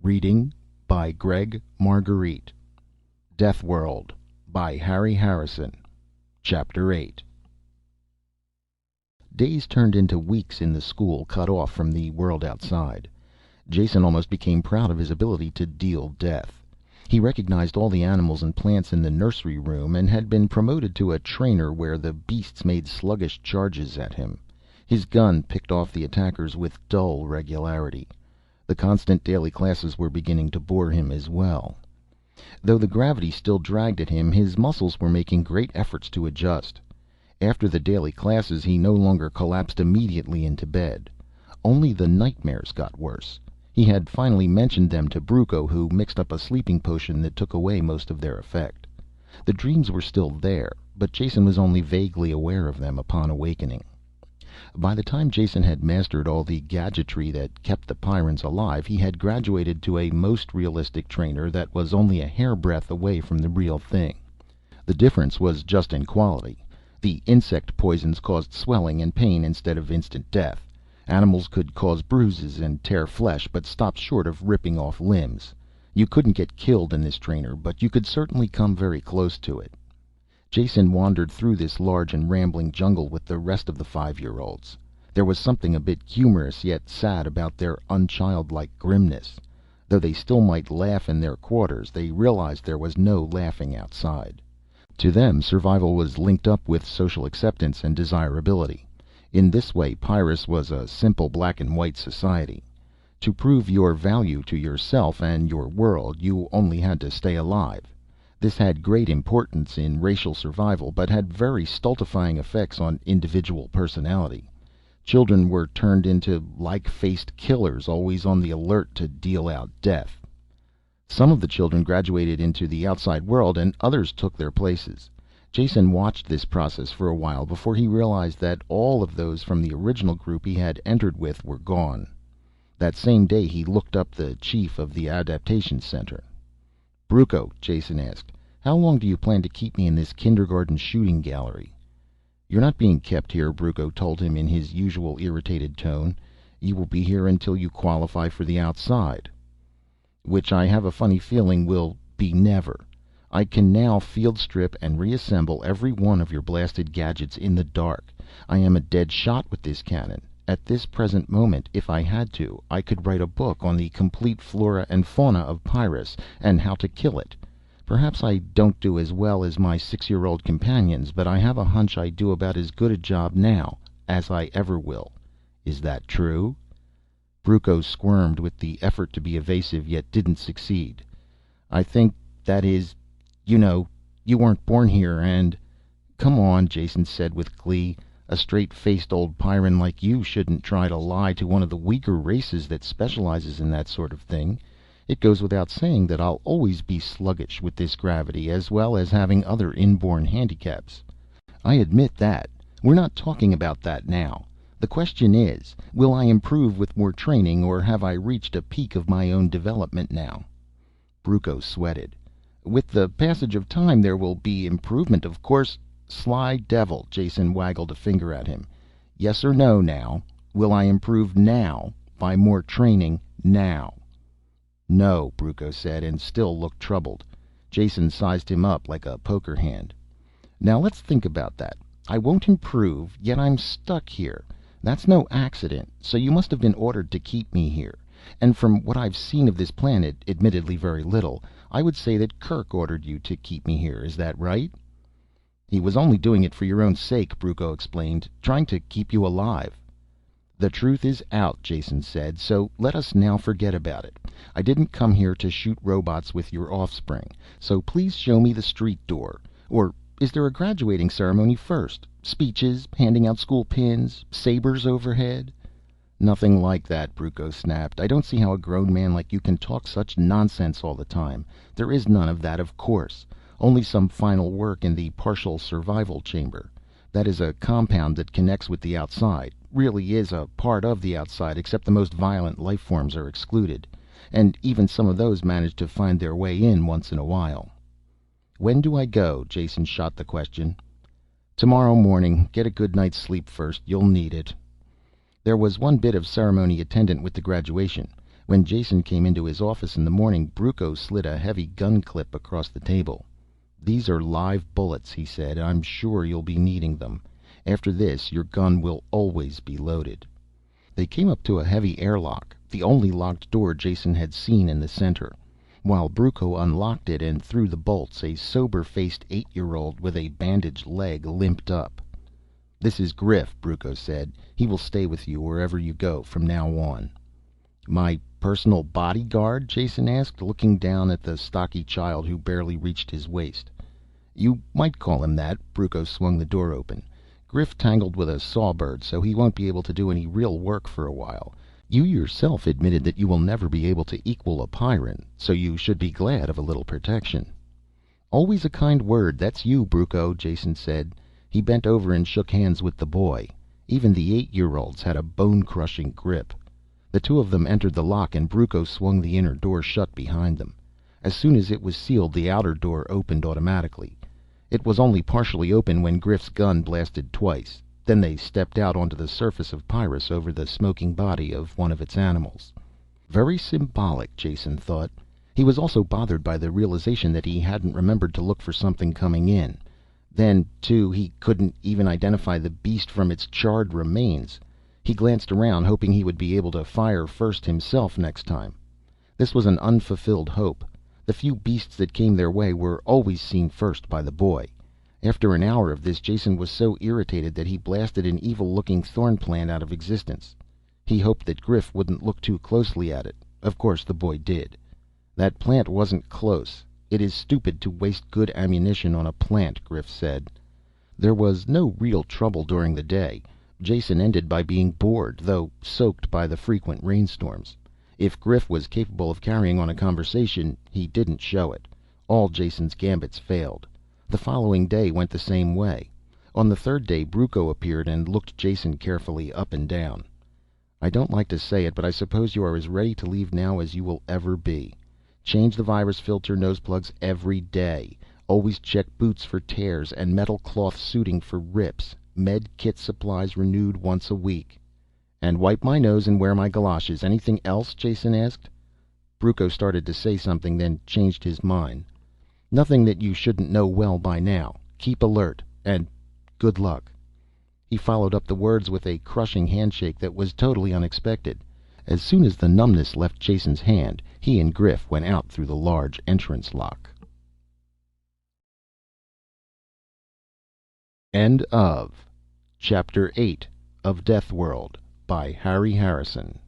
Reading by Gregg Margarite. Deathworld by Harry Harrison. Chapter 8. Days turned into weeks in the school cut off from the world outside. Jason almost became proud of his ability to deal death. He recognized all the animals and plants in the nursery room and had been promoted to a trainer where the beasts made sluggish charges at him. His gun picked off the attackers with dull regularity. The constant daily classes were beginning to bore him as well. Though the gravity still dragged at him, his muscles were making great efforts to adjust. After the daily classes, he no longer collapsed immediately into bed. Only the nightmares got worse. He had finally mentioned them to Bruco, who mixed up a sleeping potion that took away most of their effect. The dreams were still there, but Jason was only vaguely aware of them upon awakening. By the time Jason had mastered all the gadgetry that kept the Pyrrans alive, he had graduated to a most realistic trainer that was only a hairbreadth away from the real thing. The difference was just in quality. The insect poisons caused swelling and pain instead of instant death. Animals could cause bruises and tear flesh, but stopped short of ripping off limbs. You couldn't get killed in this trainer, but you could certainly come very close to it. Jason wandered through this large and rambling jungle with the rest of the 5-year-olds. There was something a bit humorous yet sad about their unchildlike grimness. Though they still might laugh in their quarters, they realized there was no laughing outside. To them, survival was linked up with social acceptance and desirability. In this way, Pyrrus was a simple black and white society. To prove your value to yourself and your world, you only had to stay alive. This had great importance in racial survival, but had very stultifying effects on individual personality. Children were turned into like-faced killers, always on the alert to deal out death. Some of the children graduated into the outside world, and others took their places. Jason watched this process for a while before he realized that all of those from the original group he had entered with were gone. That same day he looked up the chief of the adaptation center. "Bruco," Jason asked, "how long do you plan to keep me in this kindergarten shooting gallery?" "You're not being kept here," Bruco told him in his usual irritated tone. "You will be here until you qualify for the outside." "Which I have a funny feeling will be never. I can now field strip and reassemble every one of your blasted gadgets in the dark. I am a dead shot with this cannon. At this present moment, if I had to, I could write a book on the complete flora and fauna of Pyrrus and how to kill it. Perhaps I don't do as well as my 6-year-old companions, but I have a hunch I do about as good a job now as I ever will. Is that true?" Bruco squirmed with the effort to be evasive, yet didn't succeed. "I think that is, you weren't born here and—" "Come on," Jason said with glee. "A straight-faced old Pyrran like you shouldn't try to lie to one of the weaker races that specializes in that sort of thing. It goes without saying that I'll always be sluggish with this gravity, as well as having other inborn handicaps." "I admit that. We're not talking about that now. The question is, will I improve with more training, or have I reached a peak of my own development now?" Bruco sweated. "With the passage of time there will be improvement, of course." "Sly devil," Jason waggled a finger at him. "Yes or no now? Will I improve now, by more training now?" "No," Bruco said, and still looked troubled. Jason sized him up like a poker hand. "Now let's think about that. I won't improve, yet I'm stuck here. That's no accident, so you must have been ordered to keep me here. And from what I've seen of this planet, admittedly very little, I would say that Kirk ordered you to keep me here. Is that right?" "He was only doing it for your own sake," Bruco explained. "Trying to keep you alive." "The truth is out," Jason said, "so let us now forget about it. I didn't come here to shoot robots with your offspring, so please show me the street door. Or is there a graduating ceremony first? Speeches, handing out school pins, sabers overhead?" "Nothing like that," Bruco snapped. "I don't see how a grown man like you can talk such nonsense all the time. There is none of that, of course. Only some final work in the partial survival chamber. That is a compound that connects with the outside. Really is a part of the outside, except the most violent life forms are excluded. And even some of those manage to find their way in once in a while." "When do I go?" Jason shot the question. "Tomorrow morning. Get a good night's sleep first. You'll need it." There was one bit of ceremony attendant with the graduation. When Jason came into his office in the morning, Brucco slid a heavy gun clip across the table. "These are live bullets," he said. "I'm sure you'll be needing them. After this, your gun will always be loaded." They came up to a heavy airlock, the only locked door Jason had seen in the center. While Brucco unlocked it and threw the bolts, a sober-faced 8-year-old with a bandaged leg limped up. "This is Griff," Brucco said. "He will stay with you wherever you go from now on." "My personal bodyguard?" Jason asked, looking down at the stocky child who barely reached his waist. "You might call him that." Brucco swung the door open. "Griff tangled with a sawbird, so he won't be able to do any real work for a while. You yourself admitted that you will never be able to equal a Pyrran, so you should be glad of a little protection." "Always a kind word, that's you, Brucco," Jason said. He bent over and shook hands with the boy. Even the 8-year-olds had a bone-crushing grip. The two of them entered the lock and Brucco swung the inner door shut behind them. As soon as it was sealed, the outer door opened automatically. It was only partially open when Griff's gun blasted twice. Then they stepped out onto the surface of Pyrrus, over the smoking body of one of its animals. Very symbolic, Jason thought. He was also bothered by the realization that he hadn't remembered to look for something coming in. Then, too, he couldn't even identify the beast from its charred remains. He glanced around, hoping he would be able to fire first himself next time. This was an unfulfilled hope. The few beasts that came their way were always seen first by the boy. After an hour of this, Jason was so irritated that he blasted an evil-looking thorn plant out of existence. He hoped that Griff wouldn't look too closely at it. Of course the boy did. "That plant wasn't close. It is stupid to waste good ammunition on a plant," Griff said. There was no real trouble during the day. Jason ended by being bored, though soaked by the frequent rainstorms. If Griff was capable of carrying on a conversation, he didn't show it. All Jason's gambits failed. The following day went the same way. On the third day, Brucco appeared and looked Jason carefully up and down. "I don't like to say it, but I suppose you are as ready to leave now as you will ever be. Change the virus filter nose plugs every day. Always check boots for tears and metal cloth suiting for rips. Med kit supplies renewed once a week." "And wipe my nose and wear my galoshes. Anything else?" Jason asked. Brucco started to say something, then changed his mind. "Nothing that you shouldn't know well by now. Keep alert, and good luck." He followed up the words with a crushing handshake that was totally unexpected. As soon as the numbness left Jason's hand, he and Griff went out through the large entrance lock. End of Chapter 8 of Deathworld by Harry Harrison.